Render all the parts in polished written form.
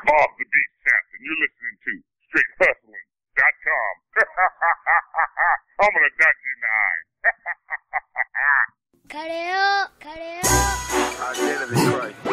Bob the Beast Sapp, and you're listening to Str8hustlin.com. I'm gonna dot you in the eye. Identity crisis.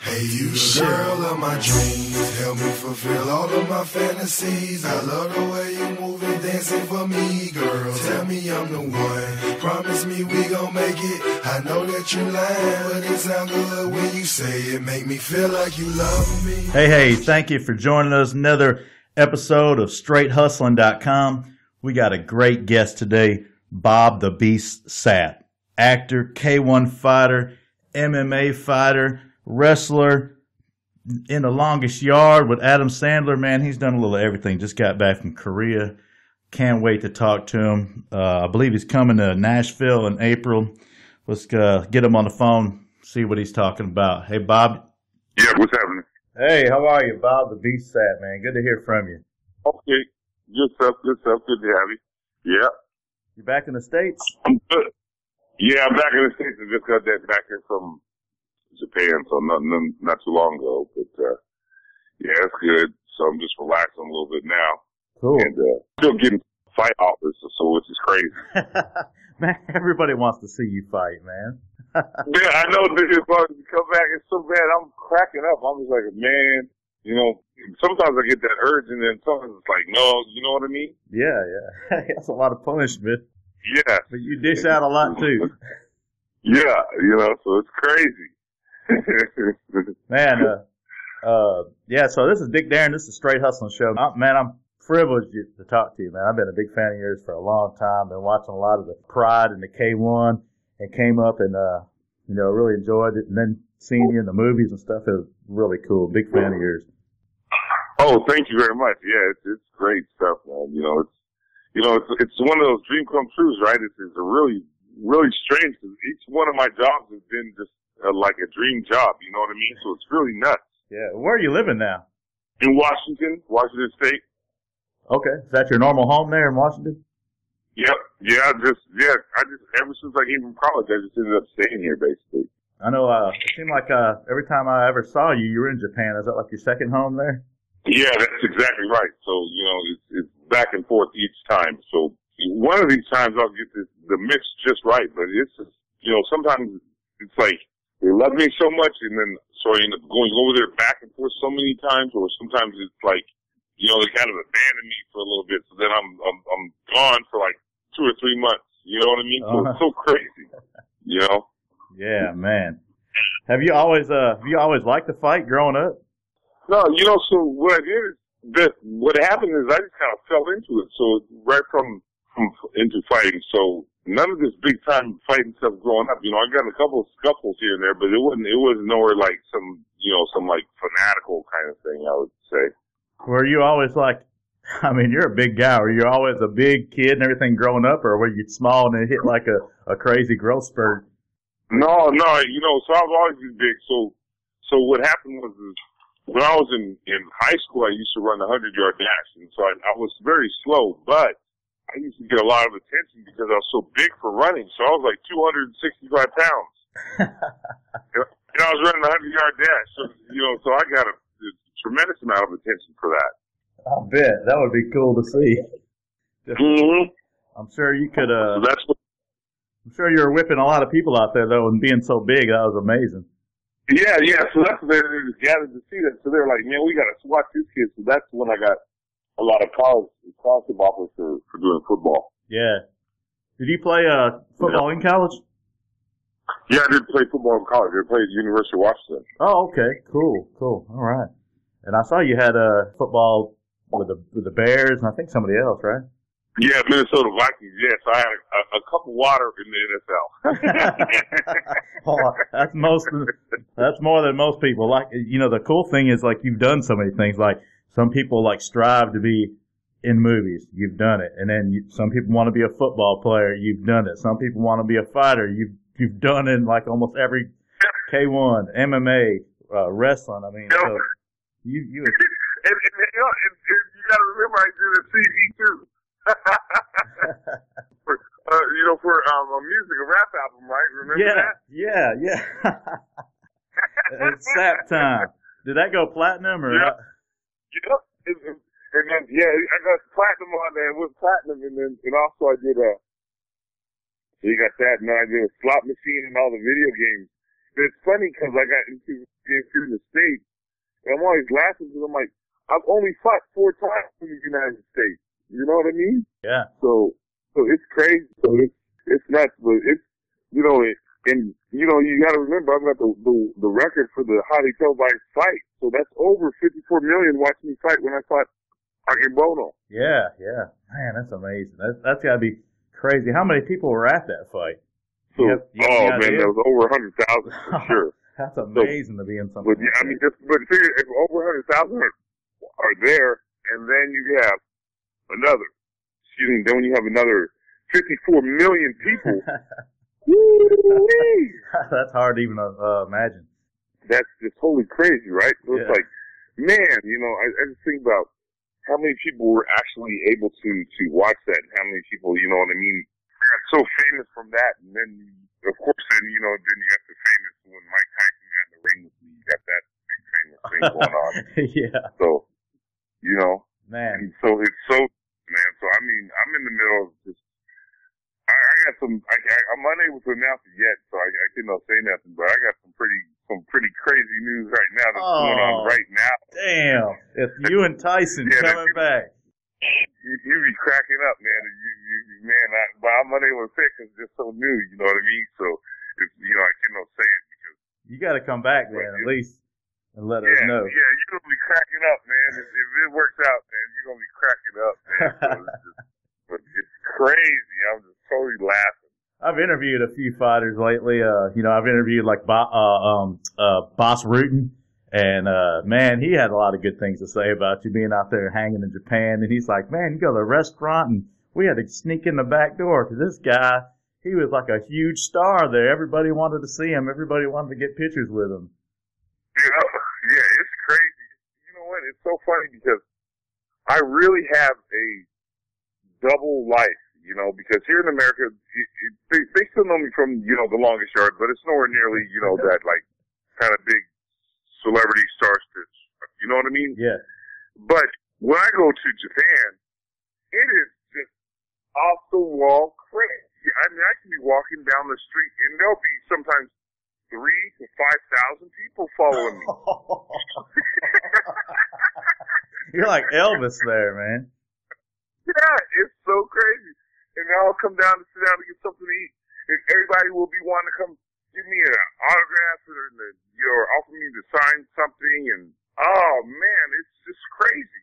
Hey, you the girl of my dreams, help me fulfill all of my fantasies. I love the way you move and dancing for me, girl. Tell me I'm the one, promise me we gon' make it. I know that you lying, but it sound good when you say it. Make me feel like you love me. Hey, thank you for joining us. Another episode of Str8hustlin.com. We got a great guest today, Bob the Beast Sapp. Actor, K1 fighter, MMA fighter, wrestler, in the longest yard with Adam Sandler. Man, he's done a little everything. Just got back from Korea. Can't wait to talk to him. I believe he's coming to Nashville in April. Let's get him on the phone, see what he's talking about. Hey, Bob. Yeah, what's happening? Hey, how are you, Bob the Beast Sapp, man? Good to hear from you. Okay, good stuff, good to have you. Yeah. You back in the States? I'm good. Yeah, I'm back in the States. I just got that back here from Japan, so not too long ago. But yeah, it's good. So I'm just relaxing a little bit now. Cool. And still getting fight offers, so which is crazy. Man, everybody wants to see you fight, man. Yeah, I know. As long as you come back, it's so bad. I'm cracking up. I'm just like, man, you know. Sometimes I get that urge, and then sometimes it's like, no, you know what I mean? Yeah. That's a lot of punishment. Yeah. But you dish out a lot too. Yeah, you know, so it's crazy. Man, yeah, so this is Dick Darren. This is Str8 Hustlin Show. I'm privileged to talk to you, man. I've been a big fan of yours for a long time. Been watching a lot of the Pride and the K1 and came up and, really enjoyed it. And then seeing you in the movies and stuff, it was really cool. Big fan of yours. Oh, thank you very much. Yeah, it's great stuff, man. It's one of those dream come trues, right? It's a really, really strange because each one of my jobs has been just like a dream job, you know what I mean? So it's really nuts. Yeah. Where are you living now? In Washington State. Okay. Is that your normal home there in Washington? Yep. Yeah. I just ever since I came from college, I just ended up staying here basically. I know. It seemed like every time I ever saw you, you were in Japan. Is that like your second home there? Yeah, that's exactly right. So it's back and forth each time. So one of these times I'll get the mix just right, but it's just sometimes it's like they love me so much, and then so I end up going over there back and forth so many times, or sometimes it's like they kind of abandon me for a little bit, so then I'm gone for like 2 or 3 months. You know what I mean? So it's so crazy. Yeah, man. Have you always liked to fight growing up? No, so what I did is what happened is I just kind of fell into it. So right from into fighting. So none of this big time fighting stuff growing up. I got a couple of scuffles here and there, but it wasn't nowhere like some like fanatical kind of thing, I would say. Were you always you're a big guy. Were you always a big kid and everything growing up, or were you small and it hit like a crazy growth spurt? No, so I've always been big. So what happened was when I was in high school, I used to run the 100-yard dash, and so I was very slow, but I used to get a lot of attention because I was so big for running. So I was like 265 pounds. And I was running the 100-yard dash. So I got a tremendous amount of attention for that. I bet. That would be cool to see. Mm-hmm. I'm sure you could, so I'm sure you were whipping a lot of people out there, though, and being so big. That was amazing. Yeah. So that's they just gathered to see that. So they're like, man, we got to watch this kid. So that's when I got a lot of scholarship offers for doing football. Yeah. Did you play football in college? Yeah, I did play football in college. I played at the University of Washington. Oh, okay. Cool. All right. And I saw you had football with the Bears and I think somebody else, right? Yeah, Minnesota Vikings. Yes, I had a cup of water in the NFL. Oh, that's more than most people. Like, the cool thing is like you've done so many things. Like some people like strive to be in movies. You've done it. And then some people want to be a football player. You've done it. Some people want to be a fighter. You've done it in like almost every K1, MMA, wrestling. I mean, so you and you got to remember I did a CD too. a music, a rap album, right? Remember that? Yeah. It's Sapp time. Did that go platinum or? Yeah. Yep. And then, I got platinum on there. It was platinum, and also I did so you got that, and then I did a slot machine and all the video games. And it's funny because I got into games here in the States, and I'm always laughing because I'm like, I've only fought 4 times in the United States. You know what I mean? Yeah. So it's crazy. So it's nuts, but it's, and you got to remember, I've got the record for the highly televised fight. So that's over 54 million watching me fight when I fought Akebono. Yeah. Man, that's amazing. That's got to be crazy. How many people were at that fight? So, man, there was over 100,000 for sure. That's amazing to be in something. But yeah, I mean, but figure if over 100,000 are there, and then you have another. Then when you have another 54 million people. Woo-wee. That's hard to even imagine. That's just totally crazy, right? So it's like, man, I just think about how many people were actually able to watch that, and how many people, you know what I mean, got so famous from that. And then, of course, then you got the famous when Mike Tyson got in the ring with me. You got that big famous thing going on. Yeah. So, man. And so it's so, man. So I mean, I'm in the middle of just. I got some. I'm unable to announce it yet, so I cannot say nothing. But I got some pretty crazy news right now that's going on right now. Damn! If you and Tyson coming back, you be cracking up, man. But I'm unable to say because it's just so new. You know what I mean? So it's, I cannot say it because you got to come back, man. At least and let us know. Yeah, you're gonna be cracking up, man. If it works out, man, you're gonna be cracking up, man. But it's crazy. I'm just totally laughing. I've interviewed a few fighters lately. I've interviewed like Boss Rutan, and man, he had a lot of good things to say about you being out there hanging in Japan. And he's like, man, you go to a restaurant, and we had to sneak in the back door because this guy, he was like a huge star there. Everybody wanted to see him. Everybody wanted to get pictures with him. Yeah, it's crazy. You know what? It's so funny because I really have a double life, because here in America, they still know me from, the Longest Yard, but it's nowhere nearly, that, like, kind of big celebrity star stitch. You know what I mean? Yeah. But when I go to Japan, it is just off the wall crazy. I mean, I can be walking down the street, and there'll be sometimes 3,000 to 5,000 people following me. You're like Elvis there, man. Yeah, it's so crazy. And they all come down to sit down to get something to eat. And everybody will be wanting to come give me an autograph or offer me to sign something. And, oh, man, it's just crazy.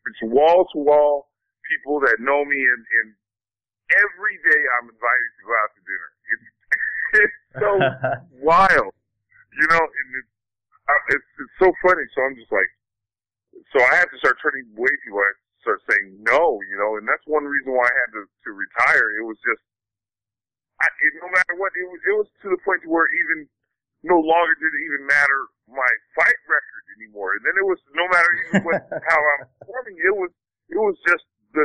It's wall-to-wall people that know me. And every day I'm invited to go out to dinner. It's so wild. And it's so funny. So I'm just like, so I had to start turning away people. I start saying no, and that's one reason why I had to retire. It was just, no matter what, it was to the point where even no longer did it even matter my fight record anymore. And then it was no matter even how I'm performing, it was just the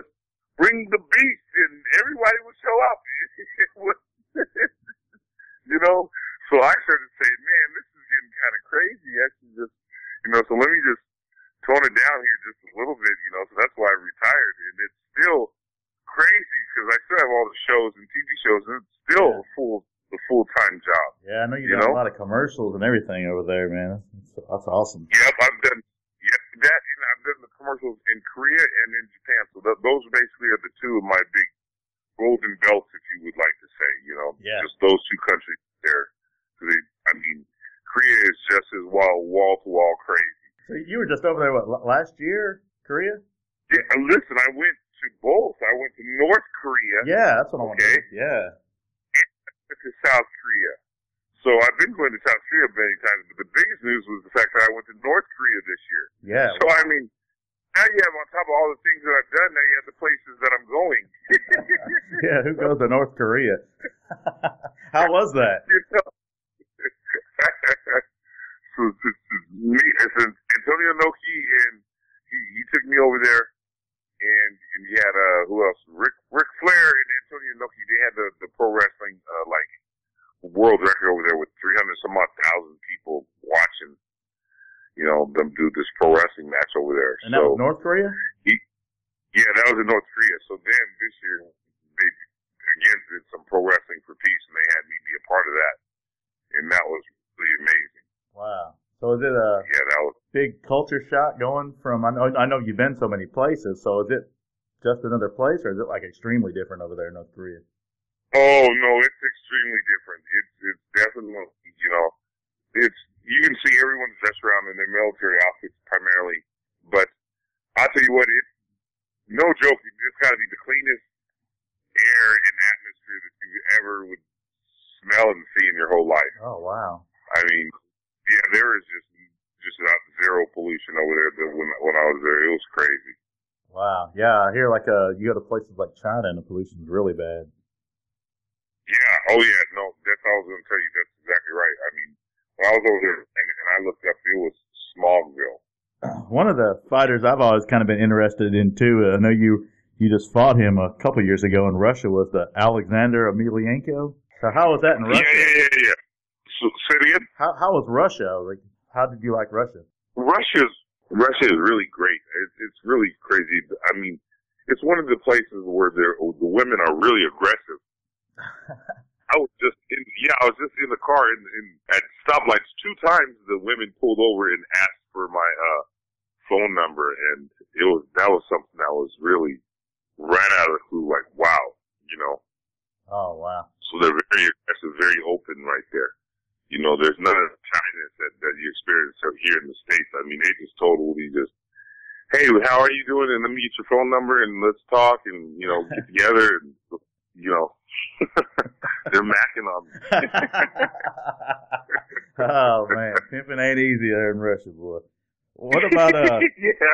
bring the beast, and everybody would show up. It was, So I started saying, man, this is getting kind of crazy. Actually, just so let me just tone it down here just a little bit, so that's why I retired. And it's still crazy because I still have all the shows and TV shows, and it's still a full-time job. Yeah, I know you've done a lot of commercials and everything over there, man. That's awesome. Yep, I've done that, and I've done the commercials in Korea and in Japan. So those basically are the two of my big golden belts, if you would like to say, just those two countries there. Korea is just as wall-to-wall crazy. So you were just over there, last year, Korea? Yeah, listen, I went to both. I went to North Korea. Yeah, that's what I want to do. Yeah. And to South Korea. So I've been going to South Korea many times, but the biggest news was the fact that I went to North Korea this year. Yeah. So, now you have, on top of all the things that I've done, now you have the places that I'm going. Yeah, who goes to North Korea? How was that? So it's me, it's Antonio Noki, and he took me over there, and you had who else? Ric Flair and Antonio Inoki. They had the pro wrestling like world record over there with 300 some odd thousand people watching. You know, them do this pro wrestling match over there. And that was North Korea? Yeah, that was in North Korea. So then this year, they again did some pro wrestling for peace, and they had me be a part of that. And that was really amazing. Wow. So is it a that was big culture shock going from, I know you've been so many places, so is it just another place, or is it like extremely different over there in North Korea? Oh, no, it's extremely different. It's definitely, you know, you can see everyone's dressed around in their military outfits primarily, but I'll tell you what, it's no joke, it's got to be the cleanest air and atmosphere that you ever would smell and see in your whole life. Oh, wow. I mean, yeah, there is just about zero pollution over there when I was there. It was crazy. Wow. Yeah, I hear like you go to places like China and the pollution's really bad. Yeah. Oh, yeah. No, that's all I was going to tell you. That's exactly right. I mean, when I was over there and I looked up, it was Smogville. One of the fighters I've always kind of been interested in too. I know you just fought him a couple years ago in Russia. Was the Alexander Emelianenko? So how was that in Russia? Yeah. So, say it again? How was Russia? Like, how did you like Russia? Russia is really great. It's really crazy. I mean, it's one of the places where the women are really aggressive. I was just in the car at stoplights 2 times. The women pulled over and asked for my phone number, and that was something that was really right out of the blue. Like, wow, you know. Oh, wow. So they're very aggressive, very open right there. You know, there's none of the shyness that you experience here in the States. I mean, they just totally just, hey, how are you doing? And let me get your phone number and let's talk and, you know, get together and, you know, they're macking on me. Oh, man. Pimping ain't easy there in Russia, boy. What about, yeah.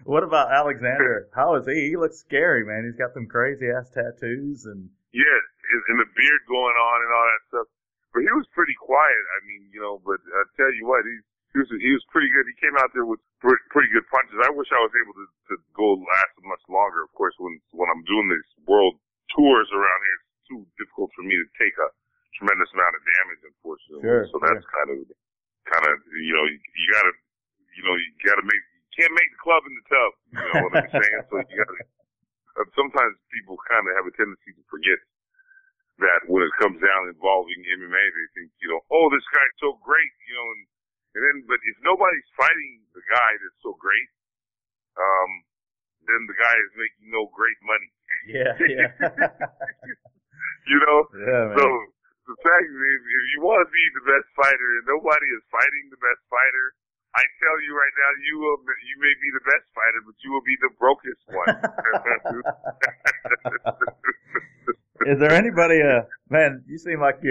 What about Alexander? How is he? He looks scary, man. He's got some crazy ass tattoos and. Yeah, and the beard going on and all that stuff. But he was pretty quiet. I mean, you know, but I tell you what, he was pretty good. He came out there with pretty good punches. I wish I was able to go last much longer. Of course, when I'm doing these world tours around here, it's too difficult for me to take a tremendous amount of damage, unfortunately. Sure, so that's kind of, you know, you can't make the club in the tub. You know what I'm saying? So you gotta. Sometimes people kind of have a tendency to forget that when it comes down involving MMA, they think, you know, oh, this guy's so great, you know, and then, but if nobody's fighting the guy that's so great, then the guy is making no great money. Yeah. You know? Yeah, man. So the fact is, if you want to be the best fighter and nobody is fighting the best fighter, I tell you right now, you may be the best fighter, but you will be the brokest one. Is there anybody, man, you seem like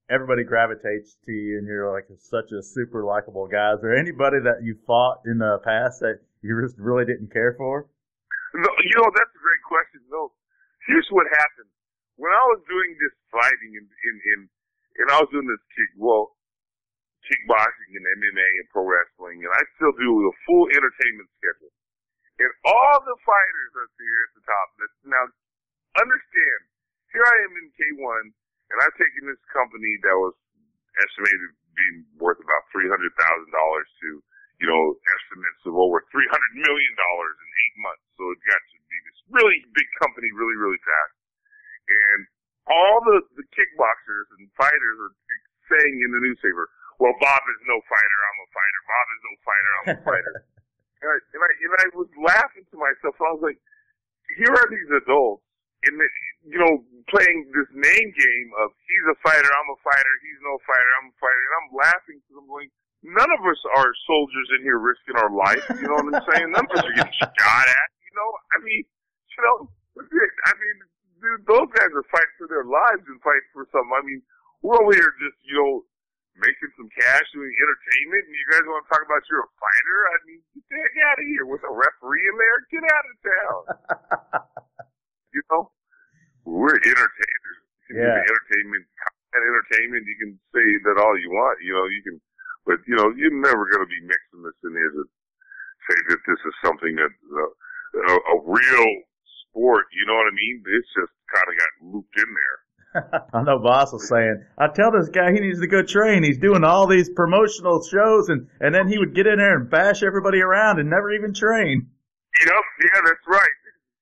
everybody gravitates to you and you're like such a super likable guy. Is there anybody that you fought in the past that you just really didn't care for? No, you know, that's a great question. No, here's what happened. When I was doing this fighting and I was doing this kickboxing and MMA and pro wrestling, and I still do a full entertainment schedule. And all the fighters are here at the top. Now, understand, here I am in K1, and I've taken this company that was estimated being worth about $300,000 to, you know, estimates of over $300 million in 8 months. So it got to be this really big company really, really fast. And all the kickboxers and fighters are saying in the newspaper, well, Bob is no fighter, I'm a fighter. Bob is no fighter, I'm a fighter. and I was laughing to myself. I was like, here are these adults, playing this name game of he's a fighter, I'm a fighter, he's no fighter, I'm a fighter. And I'm laughing because I'm going, none of us are soldiers in here risking our life. You know what I'm saying? None of us are getting shot at. You know, I mean, dude, those guys are fighting for their lives and fighting for something. I mean, we're over here just, you know, making some cash, doing entertainment, and you guys want to talk about you're a fighter? I mean, get the heck out of here with a referee in there. Get out of town. You know? We're entertainers. You can do entertainment. You can say that all you want. You know, you can, but, you know, you're never going to be mixing this in here to say that this is something that, a real sport. You know what I mean? It's just kind of got looped in there. I know Boss was saying, I tell this guy he needs to go train. He's doing all these promotional shows, and then he would get in there and bash everybody around and never even train. Yep, yeah, that's right.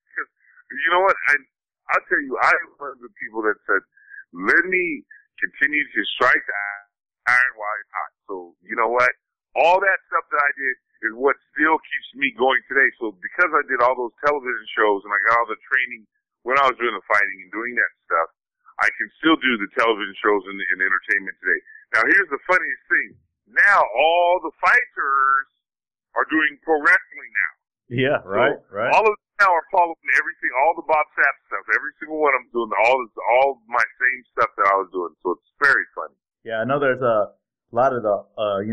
Because you know what? I'll tell you, I was one of the people that said, let me continue to strike the iron while it's hot. So, you know what? All that stuff that I did is what still keeps me going today. So because I did all those television shows and I got all the training when I was doing the fighting and doing that stuff, I can still do the television shows and entertainment today. Now, here's the funniest thing. Now, all the fighters are doing pro wrestling now. Yeah, right, so right. All of them now are following everything, all the Bob Sapp stuff. Every single one of them doing all my same stuff that I was doing. So it's very funny. Yeah, I know there's a lot of the,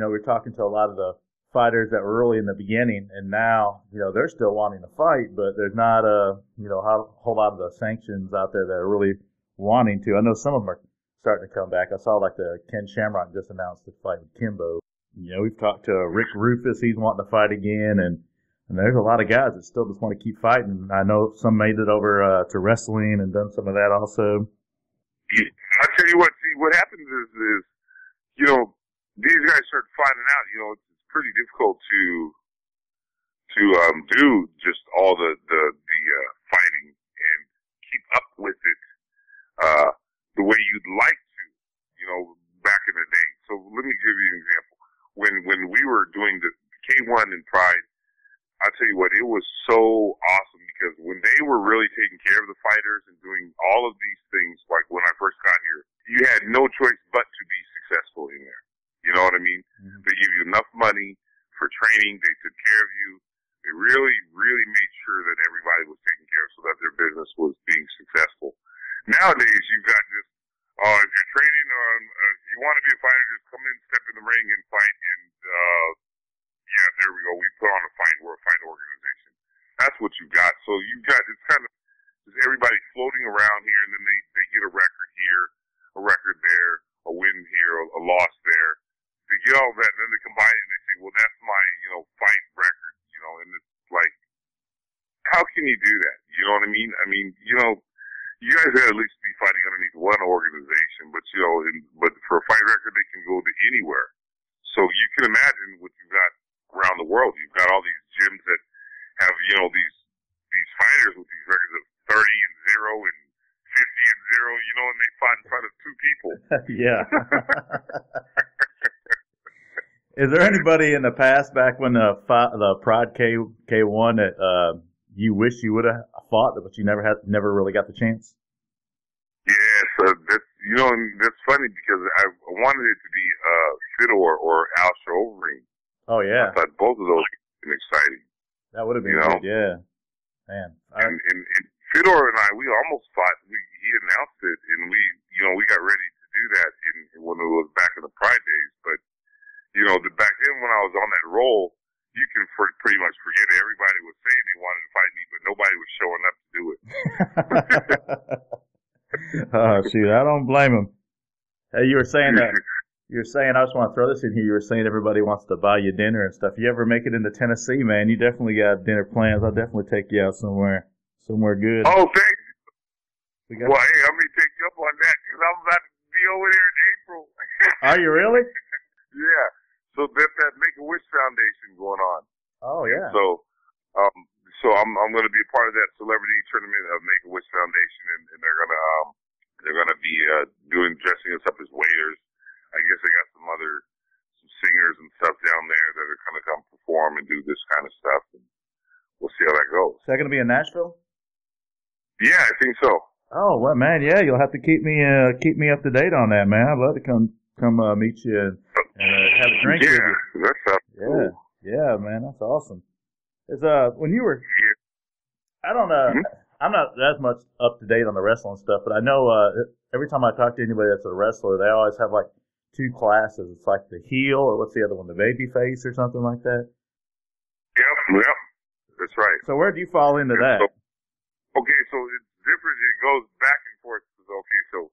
we're talking to a lot of the fighters that were early in the beginning, and now, they're still wanting to fight, but there's not a whole lot of the sanctions out there that are really wanting to. I know some of them are starting to come back. I saw like the Ken Shamrock just announced to fight with Kimbo. We've talked to Rick Rufus. He's wanting to fight again, and there's a lot of guys that still just want to keep fighting. I know some made it over to wrestling and done some of that also. I tell you what, see, what happens is these guys start finding out, it's pretty difficult to do just all the fighting and keep up with it the way you'd like to, back in the day. So let me give you an example. When we were doing the K1 and Pride, I'll tell you what, it was so awesome because when they were really taking care of the fighters and doing all of these things, like when I first got here, you had no choice but to be successful in there. You know what I mean? Mm-hmm. They give you enough money for training. They took care of you. They really, really made sure that everybody was taken care of so that their business was being successful. Nowadays, you've got just, if you're training on, if you want to be a fighter, just come in, step in the ring and fight, and, yeah, there we go. We put on a fight. We're a fight organization. That's what you've got. So you've got, it's kind of just everybody floating around here, and then they get a record here, a record there, a win here, a loss there. They get all that, and then they combine it and they say, well, that's my, fight record, and it's like, how can you do that? You know what I mean? I mean, you guys gotta at least be fighting underneath one organization, but, but for a fight record, they can go to anywhere. So you can imagine what you've got around the world. You've got all these gyms that have, these fighters with these records of 30-0 and 50-0, and they fought in front of two people. Yeah. Is there anybody in the past, back when the Pride K1, that you wish you would have fought, but you never really got the chance? Yes, that's funny because I wanted it to be Fedor or Al Overeem. Oh yeah, I thought both of those would have been exciting. That would have been good, yeah. Man, and Fedor and I, we almost fought. He announced it, and we got ready to do that when it was back in the Pride days. But back then when I was on that roll, you can pretty much forget it. Everybody was saying they wanted to fight me, but nobody was showing up to do it. Oh, shoot, I don't blame him. Hey, you were saying that. You're saying, I just want to throw this in here, you were saying everybody wants to buy you dinner and stuff. You ever make it into Tennessee, man, you definitely got dinner plans. I'll definitely take you out somewhere good. Oh, thanks. Well, hey, I'm going to take you up on that because I'm about to be over there in April. Are you really? Yeah. So there's that Make-A-Wish Foundation going on. Oh, yeah. So I'm going to be a part of that celebrity tournament of Make-A-Wish Foundation, and they're gonna be dressing us up as waiters. I guess they got some singers and stuff down there that are going to come perform and do this kind of stuff. And we'll see how that goes. Is that going to be in Nashville? Yeah, I think so. Oh, well, man, yeah, you'll have to keep me up to date on that, man. I'd love to come meet you and have a drink with you. Yeah, that sounds cool. Yeah, man, that's awesome. It's when you were, I don't know, I'm not as much up to date on the wrestling stuff, but I know every time I talk to anybody that's a wrestler, they always have like two classes. It's like the heel, or what's the other one, the baby face or something like that? Yep, that's right. So where do you fall into that? So it's different. It goes back and forth. Okay, so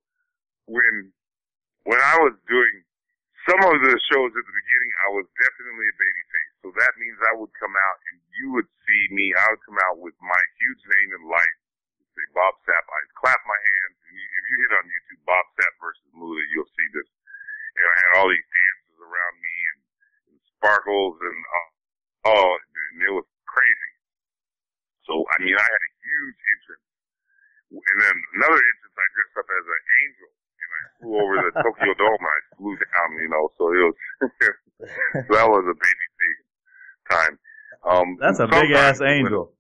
when I was doing some of the shows at the beginning, I was definitely a baby face. So that means I would come out and you would see me. I would come out with my huge name in lights, say Bob Sapp. I'd clap my hands. And if you hit on YouTube, Bob Sapp versus Muda, you'll see this. And I had all these dancers around me and sparkles and it was crazy. So I mean, I had a huge entrance, and then another entrance I dressed up as an angel, and I flew over the Tokyo Dome. I flew down, so it was so that was a baby time. That's a big ass angel.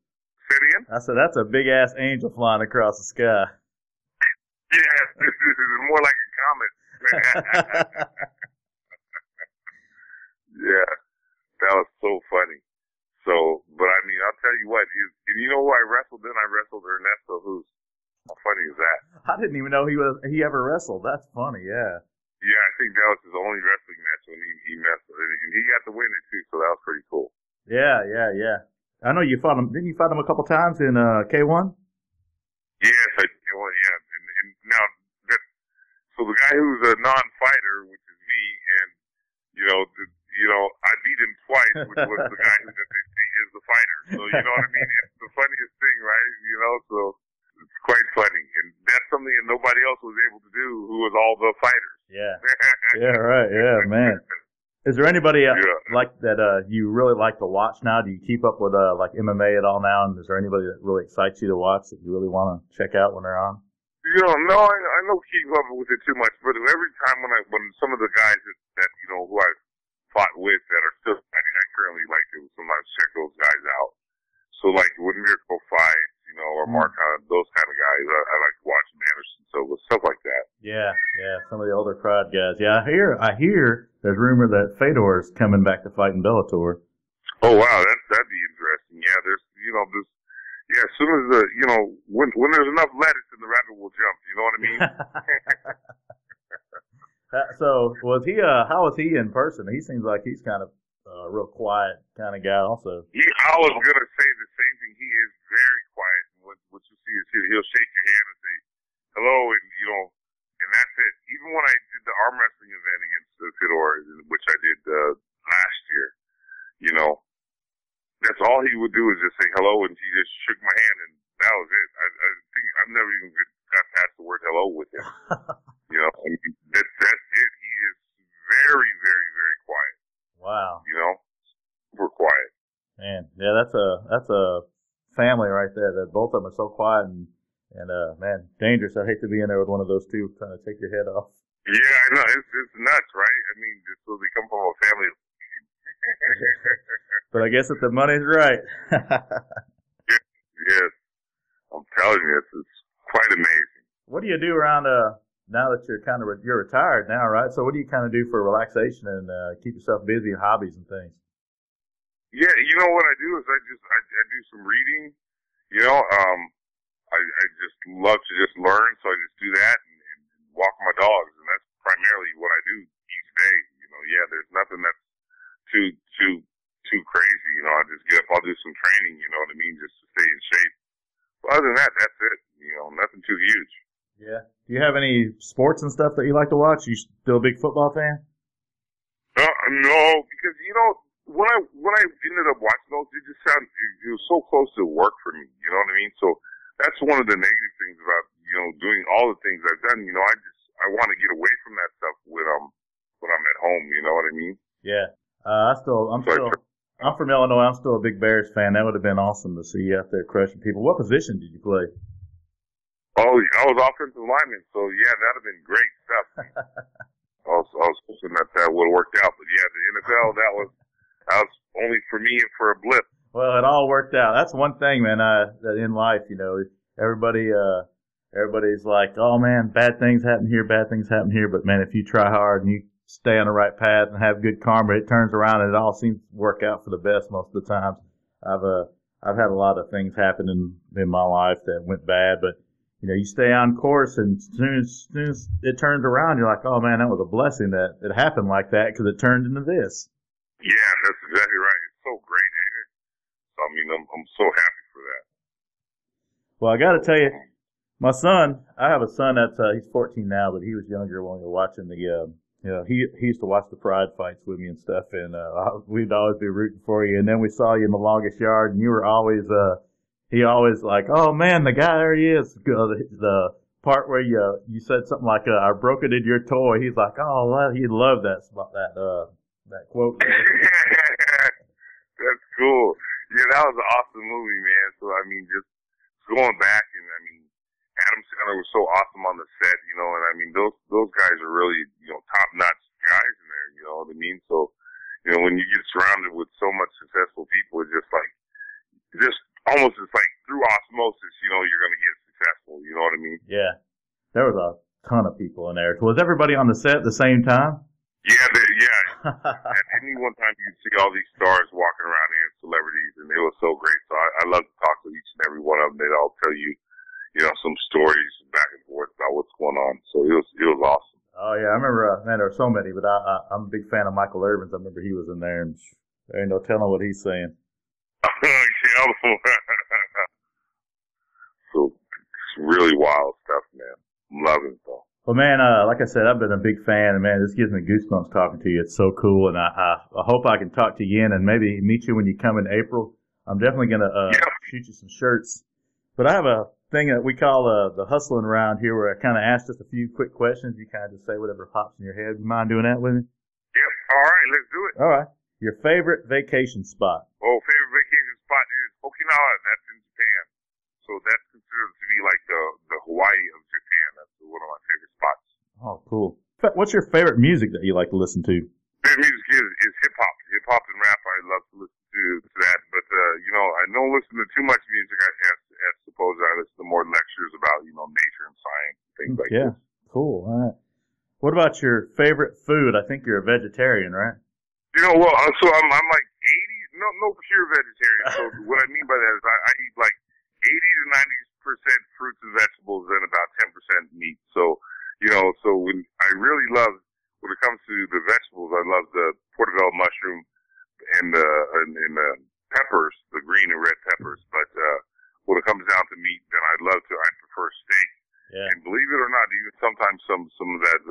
Say it again? I said that's a big ass angel flying across the sky. Yeah, this is more like a comet. Yeah, that was so funny. So, but I mean, I'll tell you what, and you know who I wrestled then? I wrestled Ernesto Hus. How funny is that? I didn't even know he ever wrestled. That's funny, yeah. Yeah, I think that was his only wrestling match when he wrestled, and he got to win it too, so that was pretty cool. Yeah. I know you fought him. Didn't you fight him a couple times in K1? Yes, yeah. And now, so the guy who's a non-fighter, which is me, and I beat him twice, which was the guy who is the fighter. So you know what I mean? It's the funniest thing, right? So it's quite funny, and that's something that nobody else was able to do. Who was all the fighters? Yeah. Yeah. Right. Yeah, man. Is there anybody like that you really like to watch now? Do you keep up with like MMA at all now? And is there anybody that really excites you to watch that you really want to check out when they're on? No, I don't keep up with it too much, but every time when some of the guys that who I fought with that are still fighting, I currently like to sometimes check those guys out. So like when Miracle fights, or Mark, those kind of guys, I like to watch Anderson Silva, stuff like that. Yeah, some of the older crowd guys. Yeah, I hear there's rumor that Fedor's coming back to fight in Bellator. Oh wow, that'd be interesting. Yeah, there's this. Yeah, as soon as when there's enough lettuce in the rabbit will jump. You know what I mean? So how was he in person? He seems like he's kind of a real quiet kind of guy also. I was going to say the same thing. He is very quiet. What you see is he'll shake your hand and say hello, and that's it. Even when I did the arm wrestling event against Fedor, which I did last year, that's all he would do is just say hello, and he just shook my hand, and that was it. I think I've never even got past the word hello with him. That's it. He is very, very, very quiet. Wow. Super quiet. Man, yeah, that's a family right there. That both of them are so quiet and man, dangerous. I hate to be in there with one of those two trying to take your head off. Yeah, I know. It's nuts, right? I mean, just so they come from a family. But I guess if the money's right. Yes. I'm telling you, it's quite amazing. What do you do around now that you're retired now, right? So what do you kind of do for relaxation and keep yourself busy, hobbies and things? Yeah, what I do is I do some reading. I just love to just learn, so I just do that and walk my dogs, and that's primarily what I do each day. There's nothing that's too crazy. I just get up, I'll do some training. You know what I mean, just to stay in shape. But other than that, that's it. Nothing too huge. Yeah. Do you have any sports and stuff that you like to watch? You still a big football fan? No, because when I ended up watching those, it was so close to work for me. You know what I mean? So that's one of the negative things about doing all the things I've done. I want to get away from that stuff when I'm at home. You know what I mean? Yeah. I'm from Illinois. I'm still a big Bears fan. That would have been awesome to see you out there crushing people. What position did you play? Oh, I was offensive lineman, so yeah, that'd have been great stuff. I was hoping that would have worked out, but yeah, the NFL, that was only for me and for a blip. Well, it all worked out. That's one thing, man. That in life, everybody's like, oh man, bad things happen here, but man, if you try hard and you stay on the right path and have good karma, it turns around and it all seems to work out for the best most of the times. I've had a lot of things happen in my life that went bad, but you stay on course, and as soon as it turns around, you're like, oh man, that was a blessing that it happened like that because it turned into this. Yeah, that's exactly right. It's so great, ain't it? So, I mean, I'm so happy for that. Well, I got to tell you, my son, I have a son that's he's 14 now, but he was younger when we were watching the Yeah, he used to watch the pride fights with me and stuff, and we'd always be rooting for you. And then we saw you in the longest yard, and you were always he always like, oh man, the guy there he is. The part where you said something like, I broke it in your toy. He's like, oh, well, he loved that quote there. That's cool. Yeah, that was an awesome movie, man. So I mean, just going back, and I mean, Adam Sandler was so awesome on the set, you know, and I mean, those guys are really, you know, top-notch guys in there, you know what I mean? So, you know, when you get surrounded with so much successful people, it's just like, almost it's like through osmosis, you know, you're going to get successful, you know what I mean? Yeah. There was a ton of people in there. Was everybody on the set at the same time? Yeah, yeah. At any one time, you'd see all these stars walking around here, celebrities, and it was so great. So I love to talk to each and every one of them. They'd all tell you, you know, some stories back and forth about what's going on. So it was awesome. Oh yeah, I remember. Man, there were so many, but I'm a big fan of Michael Irvin's. I remember he was in there, and there ain't no telling what he's saying. So it's really wild stuff, man. I'm loving it though. Well, man, like I said, I've been a big fan, and man, this gives me goosebumps talking to you. It's so cool, and I hope I can talk to you and maybe meet you when you come in April. I'm definitely gonna shoot you some shirts. But I have a thing that we call the hustling round here, where I kind of ask just a few quick questions. You kind of just say whatever pops in your head. You mind doing that with me? Yep. All right, let's do it. All right. Your favorite vacation spot? Oh, favorite vacation spot is Okinawa. That's in Japan. So that's considered to be like the Hawaii of Japan. That's one of my favorite spots. Oh, cool. What's your favorite music that you like to listen to? Favorite music is hip-hop. Hip-hop and rap, I love to listen to that. But, you know, I don't listen to too much music. I suppose I listen to more lectures about, you know, nature and science, things like that. Yeah, cool. All right. What about your favorite food? I think you're a vegetarian, right? You know, well, so I'm like 80, no pure vegetarian. So what I mean by that is I eat like 80 to 90% fruits and vegetables and about 10% meat. So, you know, so when it comes to the vegetables, I love the portobello mushroom and the peppers, the green and red peppers. But, when it comes down to meat, then I prefer steak. Yeah. And believe it or not, even sometimes some of that,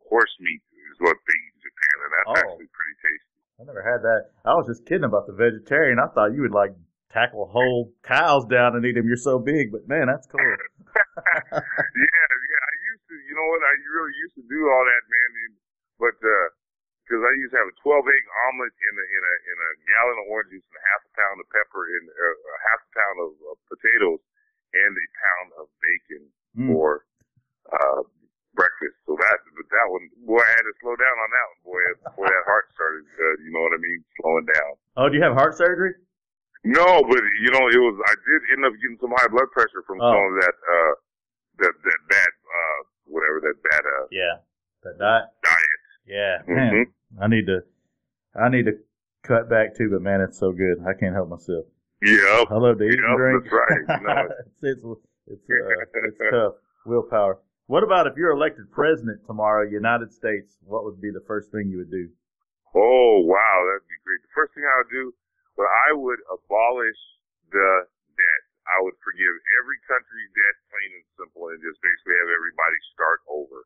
horse meat is what they eat in Japan, and that's actually pretty tasty. I never had that. I was just kidding about the vegetarian. I thought you would like tackle whole cows down and eat them. You're so big, but man, that's cool. Yeah. I used to, you know what? I really used to do all that, man. But, because I used to have a 12-egg omelet in a gallon of orange juice and a half a pound of pepper and a half a pound of potatoes and a pound of bacon for breakfast. So that one, boy, I had to slow down on that one, boy, before that heart started, you know what I mean, slowing down. Oh, do you have heart surgery? No, but you know, I did end up getting some high blood pressure from some of that bad, whatever that bad, that diet. Yeah, man. I need to cut back too, but man, it's so good. I can't help myself. Yeah. I love to eat and drink. That's right. You know, it's tough. Willpower. What about if you're elected president tomorrow, United States? What would be the first thing you would do? Oh, wow, that'd be great. The first thing I would do, I would abolish the debt. I would forgive every country's debt, plain and simple, and just basically have everybody start over.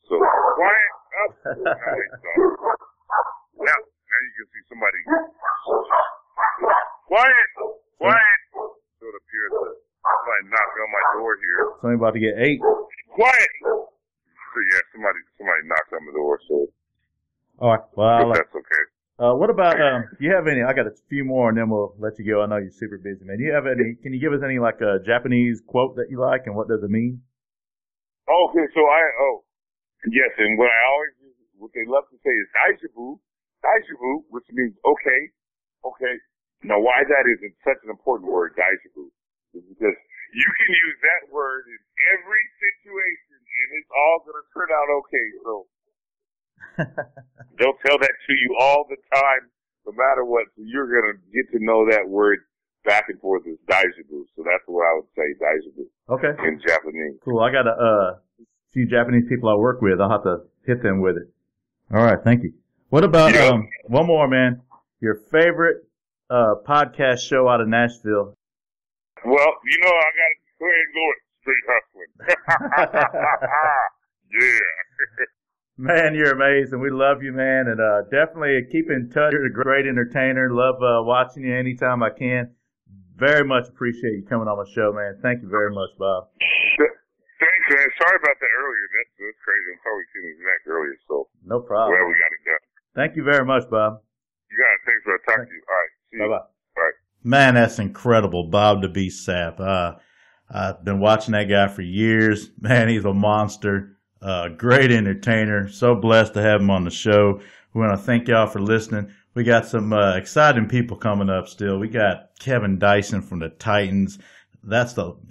So, quiet up. Now you can see somebody. Quiet. So it appears that somebody knocked on my door here. Somebody about to get ate. Quiet. So yeah, somebody knocked on the door. So. All right. Well, that's okay. What about, do you have any, I got a few more and then we'll let you go. I know you're super busy, man. Can you give us any like a Japanese quote that you like and what does it mean? Okay, so yes, and what they love to say is daijoubu, which means okay. Now why that is such an important word, daijoubu, is because you can use that word in every situation and it's all going to turn out okay, so. They'll tell that to you all the time, no matter what. So you're going to get to know that word back and forth as daijoubu. So that's what I would say, daijoubu. Okay. In Japanese. Cool. I got a few Japanese people I work with. I'll have to hit them with it. All right. Thank you. What about, one more, man? Your favorite, podcast show out of Nashville? Well, you know, I got to go ahead and go with Str8hustlin. Yeah. Man, you're amazing. We love you, man, and definitely keep in touch. You're a great entertainer. Love watching you anytime I can. Very much appreciate you coming on my show, man. Thank you very much, Bob. Thanks, man. Sorry about that earlier. That's crazy. I'm probably seeing the exact earlier, so. No problem. Well, we got it done. Thank you very much, Bob. You got it. Thanks for talking to you. All right. See you. Bye-bye. All right. Man, that's incredible. Bob the Beast Sapp. I've been watching that guy for years. Man, he's a monster. Great entertainer. So blessed to have him on the show. We want to thank y'all for listening. We got some exciting people coming up still. We got Kevin Dyson from the Titans.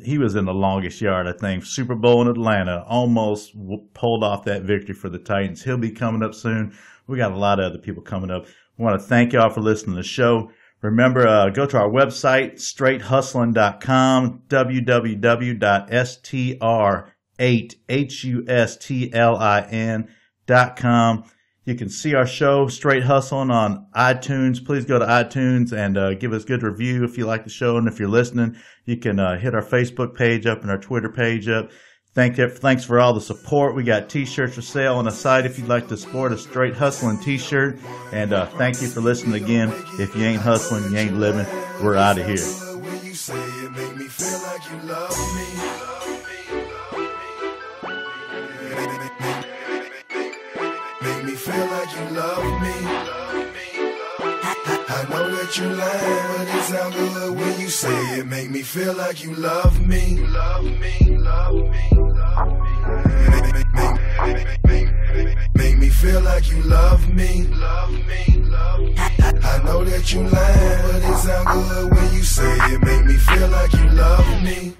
He was in the longest yard, I think. Super Bowl in Atlanta. Almost pulled off that victory for the Titans. He'll be coming up soon. We got a lot of other people coming up. We want to thank y'all for listening to the show. Remember, go to our website, Str8hustlin.com, www.str8hustlin.com. You can see our show, Str8 Hustlin, on iTunes. Please go to iTunes and give us a good review if you like the show. And if you're listening, you can hit our Facebook page up and our Twitter page up. Thanks for all the support. We got T-shirts for sale on the site if you'd like to sport a Str8 Hustlin T-shirt. And thank you for listening again. If you ain't hustling, you ain't living. We're out of here. Feel like you love me. I know that you lying, but it sound good when you say it. Make me feel like you love me. Love me, love me, love me. Make me feel like you love me. Love me, love me. I know that you lying, but it sound good when you say it. Make me feel like you love me.